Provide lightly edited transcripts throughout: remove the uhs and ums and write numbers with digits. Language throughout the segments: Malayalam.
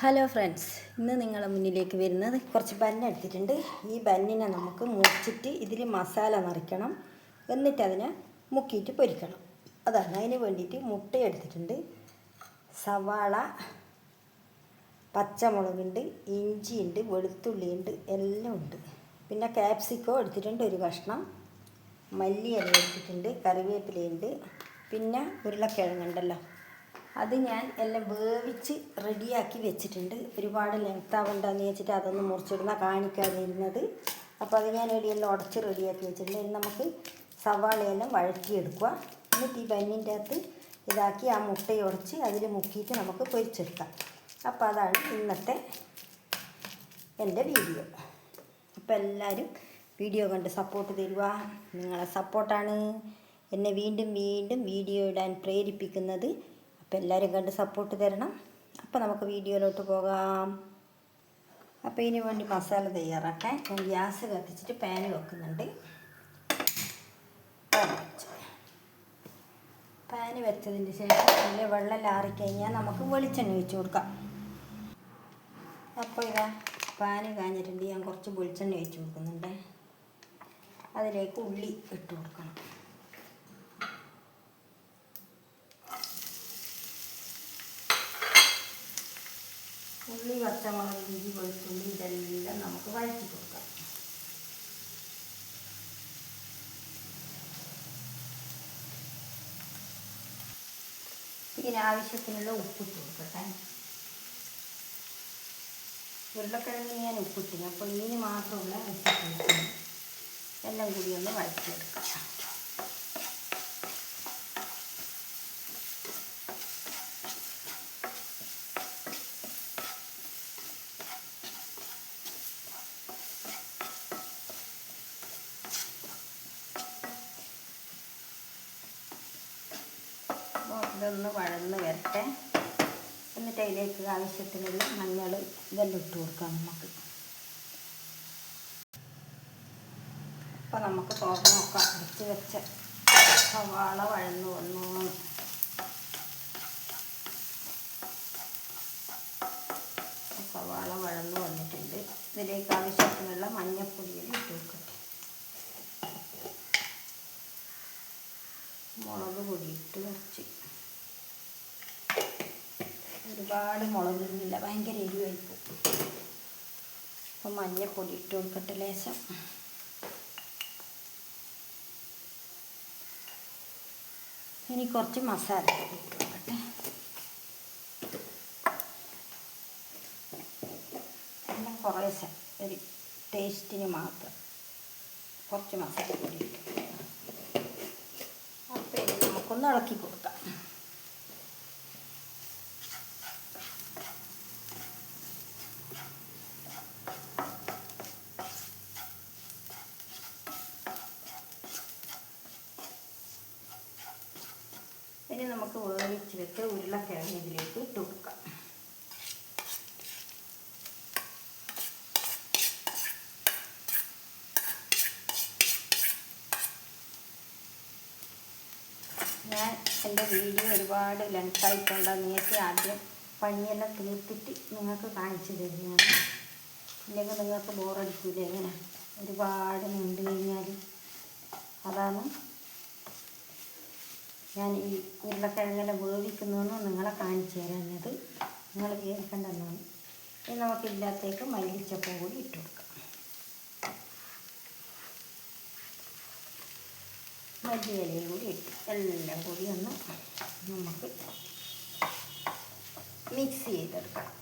ഹലോ ഫ്രണ്ട്സ്, ഇന്ന് നിങ്ങളുടെ മുന്നിലേക്ക് വരുന്നത് കുറച്ച് ബന്ന് എടുത്തിട്ടുണ്ട്. ഈ ബന്നിനെ നമുക്ക് മുറിച്ചിട്ട് ഇതിൽ മസാല നിറയ്ക്കണം, എന്നിട്ട് അതിനെ മുക്കിയിട്ട് പൊരിക്കണം. അതാണ് അതിന് വേണ്ടിയിട്ട് മുട്ട എടുത്തിട്ടുണ്ട്, സവാള, പച്ചമുളകുണ്ട്, ഇഞ്ചിയുണ്ട്, വെളുത്തുള്ളിയുണ്ട്, എല്ലാം ഉണ്ട്. പിന്നെ ക്യാപ്സിക്കോ എടുത്തിട്ടുണ്ട് ഒരു കഷ്ണം, മല്ലിയില എടുത്തിട്ടുണ്ട്, കറിവേപ്പിലയുണ്ട്, പിന്നെ ഉരുളക്കിഴങ്ങുണ്ടല്ലോ അത് ഞാൻ എല്ലാം വേവിച്ച് റെഡിയാക്കി വെച്ചിട്ടുണ്ട്. ഒരുപാട് ലെങ്ത്താവണ്ടെന്ന് വെച്ചിട്ട് അതൊന്ന് മുറിച്ചിടുന്ന കാണിക്കാതെ ഇരുന്നത്. അപ്പോൾ അത് ഞാൻ എല്ലാം ഉടച്ച് റെഡിയാക്കി വെച്ചിട്ടുണ്ട്. ഇനി നമുക്ക് സവാളയെല്ലാം വഴറ്റിയെടുക്കുക. എന്നിട്ട് ഈ ബന്നിൻ്റെ അകത്ത് ഇതാക്കി ആ മുട്ടയെ ഉടച്ച് അതിൽ മുക്കിയിട്ട് നമുക്ക് പൊരിച്ചെടുക്കാം. അപ്പോൾ അതാണ് ഇന്നത്തെ എൻ്റെ വീഡിയോ. അപ്പോൾ എല്ലാവരും വീഡിയോ കണ്ട് സപ്പോർട്ട് തരുക. നിങ്ങളെ സപ്പോർട്ടാണ് എന്നെ വീണ്ടും വീണ്ടും വീഡിയോ ഇടാൻ പ്രേരിപ്പിക്കുന്നത്. അപ്പോൾ എല്ലാവരും കണ്ട് സപ്പോർട്ട് തരണം. അപ്പോൾ നമുക്ക് വീഡിയോയിലോട്ട് പോകാം. അപ്പോൾ ഇതിന് വേണ്ടി മസാല തയ്യാറാക്കാൻ ഞാൻ ഗ്യാസ് കത്തിച്ചിട്ട് പാൻ വെക്കുന്നുണ്ട്. പാൻ വെച്ചതിന് ശേഷം അതിൽ വെള്ളം ലാറിക്കഴിഞ്ഞാൽ നമുക്ക് വെളിച്ചെണ്ണ ഒഴിച്ച് കൊടുക്കാം. അപ്പോൾ ഇതാ പാൻ കാഞ്ഞിട്ടുണ്ട്, ഞാൻ കുറച്ച് വെളിച്ചെണ്ണ ഒഴിച്ച് കൊടുക്കുന്നുണ്ട്. അതിലേക്ക് ഉള്ളി ഇട്ട് കൊടുക്കണം. ഉള്ളി, പച്ചമുളക്, ഇഞ്ചി, വെളുത്തുള്ളി ഇതെല്ലാം നമുക്ക് വഴറ്റി കൊടുക്കാം. ഇതിന് ആവശ്യത്തിനുള്ള ഉപ്പിട്ട് കൊടുക്കട്ടെ. ഉരുളക്കിഴങ്ങിന് ഞാൻ ഉപ്പിട്ടില്ല, അപ്പോൾ ഇതിന് മാത്രമുള്ള ഉപ്പിട്ട് എല്ലാം കൂടി ഒന്ന് വഴറ്റിയെടുക്കാം. ഇതൊന്ന് വഴന്ന് വരട്ടെ. എന്നിട്ട് അതിലേക്ക് ആവശ്യത്തിനുള്ള മഞ്ഞൾ ഇതെല്ലാം ഇട്ട് കൊടുക്കാം നമുക്ക്. അപ്പോൾ നമുക്ക് തുറന്ന് നോക്കാം. അടിച്ച് വെച്ച സവാള വഴന്ന് വന്നു. സവാള വഴന്ന് വന്നിട്ടുണ്ട്. ഇതിലേക്ക് ആവശ്യത്തിനുള്ള മഞ്ഞൾപ്പൊടിയിൽ ഇട്ട് കൊടുക്കട്ടെ. മുളക് പൊടി ഇട്ട് കുറച്ച്, ഒരുപാട് മുളക് ഇടുന്നില്ല, ഭയങ്കര എരിവായിരിക്കും. അപ്പം മഞ്ഞൾപ്പൊടി ഇട്ട് കൊടുക്കട്ടെ ലേശം. ഇനി കുറച്ച് മസാല ഇട്ട് കൊടുക്കട്ടെ. എല്ലാം കുറേശ്ശെ ഒരു ടേസ്റ്റിന് മാത്രം കുറച്ച് മസാലപ്പൊടി ഇട്ട്. അപ്പോൾ ഇനി നമുക്കൊന്ന് ഇളക്കി കൊടുക്കാം. ഇനി നമുക്ക് വേവിച്ച് വെച്ച് ഉരുളക്കിഴങ്ങ് ഇതിലേക്ക് ഇട്ട് കൊടുക്കാം. ഞാൻ എൻ്റെ വീഡിയോ ഒരുപാട് ലെങ്തായിട്ടുണ്ടെന്ന് വെച്ചാൽ ആദ്യം പണിയെല്ലാം തീർത്തിട്ട് നിങ്ങൾക്ക് കാണിച്ചു തരുന്നതാണ്. ഇല്ലെങ്കിൽ നിങ്ങൾക്ക് ബോറടിക്കൂല. എങ്ങനെ ഒരുപാട് നീണ്ടു കഴിഞ്ഞാൽ അതാണ് ഞാൻ ഈ ഉരുളക്കിഴങ്ങനെ വേവിക്കുന്നതെന്ന് നിങ്ങളെ കാണിച്ചു തരുന്നത്. നിങ്ങൾ കേൾക്കേണ്ടതാണ്. ഇനി നമുക്കില്ലാത്തേക്ക് മല്ലിച്ചപ്പും കൂടി ഇട്ട് കൊടുക്കാം. മല്ലിയിലയും കൂടി ഇട്ട് എല്ലാം കൂടി ഒന്ന് നമുക്ക് മിക്സ് ചെയ്തെടുക്കണം.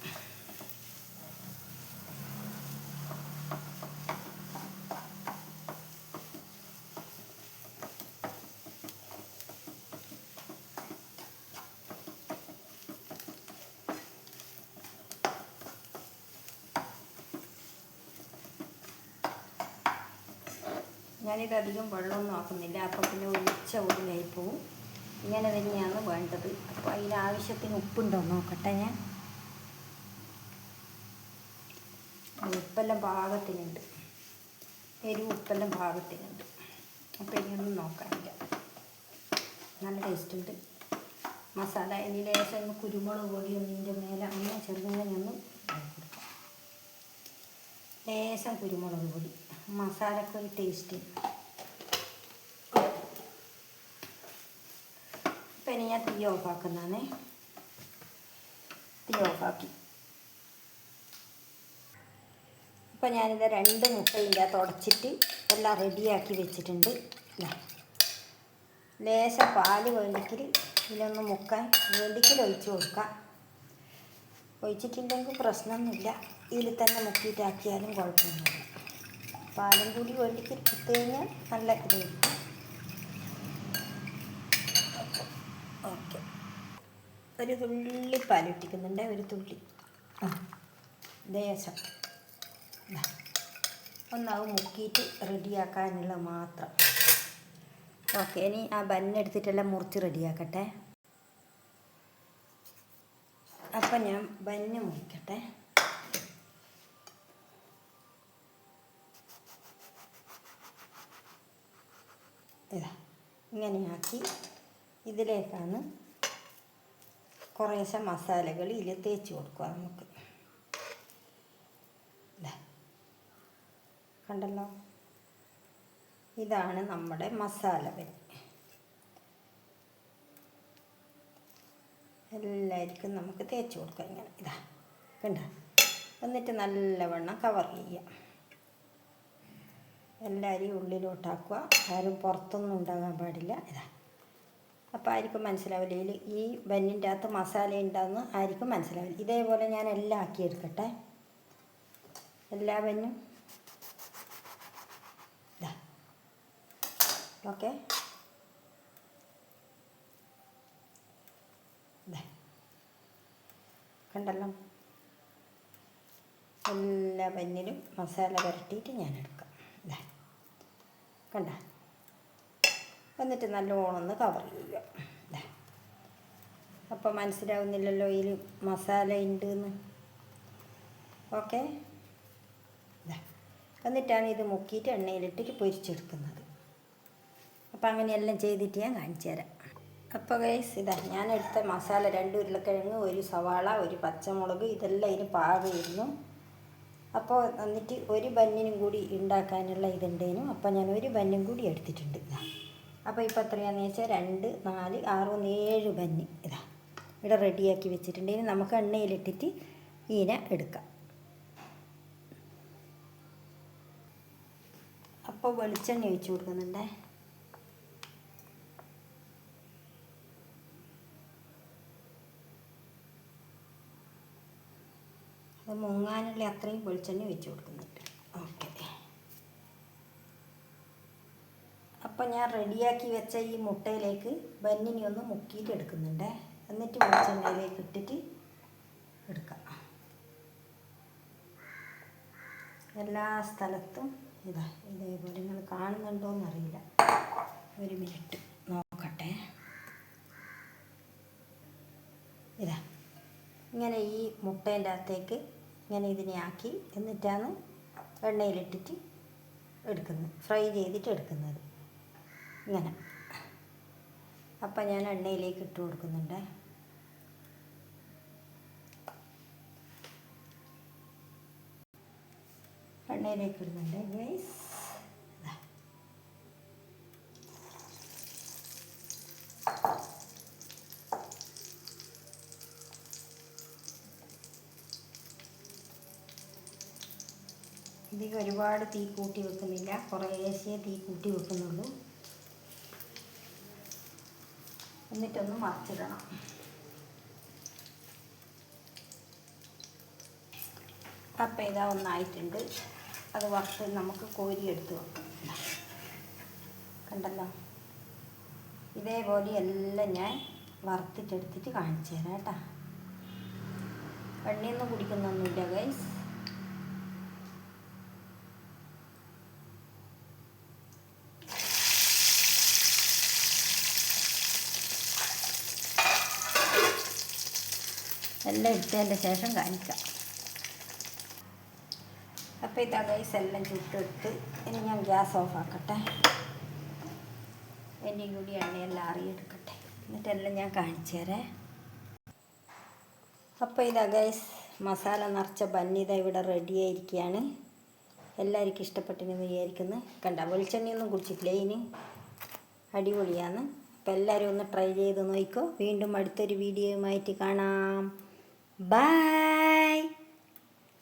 ഞാനിതധികം വെള്ളമൊന്നും ആക്കുന്നില്ല, അപ്പോൾ പിന്നെ ഒഴിച്ച ഉള്ളിലായി പോവും. ഇങ്ങനെ തന്നെയാണ് വേണ്ടത്. അപ്പോൾ അതിനാവശ്യത്തിന് ഉപ്പുണ്ടോ നോക്കട്ടെ. ഞാൻ ഉപ്പെല്ലാം പാകത്തിനുണ്ട്, എരിവ് ഉപ്പെല്ലാം പാകത്തിനുണ്ട്. അപ്പോൾ ഇനിയൊന്നും നോക്കാനില്ല, നല്ല ടേസ്റ്റ് ഉണ്ട്. മസാല ഇനി ലേശം ഒന്ന് കുരുമുളക് പൊടി ഒന്നിൻ്റെ മേലെ ഒന്ന് ചെറുങ്ങനെ ഒന്ന് കൊടുക്കാം. ലേശം കുരുമുളക് പൊടി മസാലയ്ക്ക് ഒരു ടേസ്റ്റ്. ഇപ്പം ഇനി ഞാൻ തീ ഓഫാക്കുന്നതാണേ. തീ ഓഫാക്കി. ഇപ്പം ഞാനിത് 2 മുട്ട ഇതിൻ്റെ അകത്ത് ഉടച്ചിട്ട് എല്ലാം റെഡിയാക്കി വെച്ചിട്ടുണ്ട്. ലേശം പാല് വേണ്ടിക്കൽ ഇതിലൊന്ന് മുക്കാൻ വേണ്ടിക്കൽ ഒഴിച്ച് കൊടുക്കാം. ഒഴിച്ചിട്ടുണ്ടെങ്കിൽ പ്രശ്നമൊന്നുമില്ല, ഇതിൽ തന്നെ മുക്കിയിട്ടാക്കിയാലും കുഴപ്പമൊന്നുമില്ല. പാലും കൂടി വേണ്ടിക്കൽ ഇട്ട് കഴിഞ്ഞാൽ നല്ല ഇതായിരിക്കും. ഓക്കെ, ഒരു തുള്ളി പാലിട്ടിക്കുന്നുണ്ട്, ഒരു തുള്ളി ലേശം ഒന്നാവും മുക്കിയിട്ട് റെഡിയാക്കാനുള്ള മാത്രം. ഓക്കെ, ഇനി ആ ബന്നെടുത്തിട്ടെല്ലാം മുറിച്ച് റെഡിയാക്കട്ടെ. അപ്പം ഞാൻ ബന്ന് മുറിക്കട്ടെ. ഇതാ ഇങ്ങനെയാക്കി ഇതിലേക്കാണ് കുറേശ്ശെ മസാലകൾ ഇതിൽ തേച്ച് കൊടുക്കുക നമുക്ക്. കണ്ടല്ലോ, ഇതാണ് നമ്മുടെ മസാല ബൻ. എല്ലാവർക്കും നമുക്ക് തേച്ച് കൊടുക്കാം ഇങ്ങനെ. ഇതാ കണ്ട, എന്നിട്ട് നല്ലവണ്ണം കവർ ചെയ്യാം. എല്ലാവരെയും ഉള്ളിലോട്ടാക്കുക, ആരും പുറത്തൊന്നും ഉണ്ടാകാൻ പാടില്ല. ഇതാ അപ്പോൾ ആർക്കും മനസ്സിലാവില്ല ഇതിൽ ഈ ബന്നിൻ്റെ അകത്ത് മസാല ഉണ്ടാകുന്ന ആർക്കും മനസ്സിലാവില്ല. ഇതേപോലെ ഞാൻ എല്ലാം ആക്കിയെടുക്കട്ടെ, എല്ലാ ബന്നും. ഓക്കെ, കണ്ടല്ലോ, എല്ലാ ബന്നിലും മസാല പുരട്ടിയിട്ട് ഞാൻ എടുക്കാം. കണ്ട, എന്നിട്ട് നല്ലോണം ഒന്ന് കവർ ചെയ്യുക. അപ്പോൾ മനസ്സിലാവുന്നില്ലല്ലോ ഇതിൽ മസാല ഉണ്ട് എന്ന്. ഓക്കെ, എന്നിട്ടാണ് ഇത് മുക്കിയിട്ട് എണ്ണയിലിട്ടിട്ട് പൊരിച്ചെടുക്കുന്നത്. അപ്പോൾ അങ്ങനെയെല്ലാം ചെയ്തിട്ട് ഞാൻ കാണിച്ചു തരാം. അപ്പോൾ ഗൈസ്, ഇതാ ഞാൻ എടുത്ത മസാല 2 ഉരുളക്കിഴങ്ങ്, 1 സവാള, 1 പച്ചമുളക്, ഇതെല്ലാം ഇതിന് പാകമായിരുന്നു. അപ്പോൾ എന്നിട്ട് ഒരു ബന്നിനും കൂടി ഉണ്ടാക്കാനുള്ള ഇതുണ്ടേനു. അപ്പോൾ ഞാൻ ഒരു ബന്നും കൂടി എടുത്തിട്ടുണ്ട്. അപ്പോൾ ഇപ്പോൾ എത്രയാണെന്ന് വെച്ചാൽ 2, 4, 6, 7 ബന്ന് ഇതാ ഇവിടെ റെഡിയാക്കി വെച്ചിട്ടുണ്ട്. ഇനി നമുക്ക് എണ്ണയിലിട്ടിട്ട് ഇതിനെ എടുക്കാം. അപ്പോൾ വെളിച്ചെണ്ണ ഒഴിച്ച് കൊടുക്കുന്നുണ്ടേ. അത് മുങ്ങാനുള്ള അത്രയും വെളിച്ചെണ്ണ ഒഴിച്ച് കൊടുക്കുന്നുണ്ട്. ഓക്കെ, അപ്പോൾ ഞാൻ റെഡിയാക്കി വെച്ച ഈ മുട്ടയിലേക്ക് ബന്നിനെ ഒന്ന് മുക്കിയിട്ട് എടുക്കുന്നുണ്ട്. എന്നിട്ട് വെളിച്ചെണ്ണയിലേക്ക് ഇട്ടിട്ട് എടുക്കാം. എല്ലാ സ്ഥലത്തും ഇതാ ഇതേപോലെ നിങ്ങൾ കാണുന്നുണ്ടോയെന്നറിയില്ല. ഒരു മിനിറ്റ് നോക്കട്ടെ. ഇതാ ഇങ്ങനെ ഈ മുട്ടേൻ്റെ അകത്തേക്ക് ഇങ്ങനെ ഇതിനെ ആക്കി എന്നിട്ടാണ് എണ്ണയിലിട്ടിട്ട് എടുക്കുന്നത്, ഫ്രൈ ചെയ്തിട്ട് എടുക്കുന്നത് ഇങ്ങനെ. അപ്പം ഞാൻ എണ്ണയിലേക്ക് ഇട്ട് കൊടുക്കുന്നുണ്ട്. എണ്ണയിലേക്ക് ഇടുന്നുണ്ട് ഗൈസ്. ഇതിൽ ഒരുപാട് തീ കൂട്ടി വെക്കുന്നില്ല, കുറേശ്ശേ തീ കൂട്ടി വെക്കുന്നുള്ളൂ. എന്നിട്ടൊന്ന് മറിച്ചിടണം. അപ്പം ഇതാ ഒന്നായിട്ടുണ്ട്. അത് വറുത്ത് നമുക്ക് കോരിയെടുത്ത് വെക്കാം. കണ്ടല്ലോ, ഇതേപോലെ എല്ലാം ഞാൻ വറുത്തിട്ടെടുത്തിട്ട് കാണിച്ചു തരാം കേട്ടോ. എണ്ണയൊന്നും കുടിക്കുന്നൊന്നുമില്ല ഗൈസ്. എല്ലാം എടുത്തതിൻ്റെ ശേഷം കാണിക്കാം. അപ്പോൾ ഇതാ ഗൈസ് എല്ലാം ചുട്ടെടുത്ത് ഇനി ഞാൻ ഗ്യാസ് ഓഫ് ആക്കട്ടെ. എൻ്റെയും കൂടി എണ്ണയെല്ലാം അറിയെടുക്കട്ടെ. എന്നിട്ടെല്ലാം ഞാൻ കാണിച്ചു തരാം. അപ്പോൾ ഇതാ ഗൈസ്, മസാല നിറച്ച ബന്നിത ഇവിടെ റെഡി ആയിരിക്കുകയാണ്. എല്ലാവർക്കും ഇഷ്ടപ്പെട്ടെന്ന് വിചാരിക്കുന്നു. കണ്ട, വെളിച്ചെണ്ണയൊന്നും കുടിച്ചിട്ടില്ല, ഇനി അടിപൊളിയാണ്. അപ്പോൾ എല്ലാവരും ഒന്ന് ട്രൈ ചെയ്ത് നോക്കിക്കോ. വീണ്ടും അടുത്തൊരു വീഡിയോയുമായിട്ട് കാണാം. ബൈ.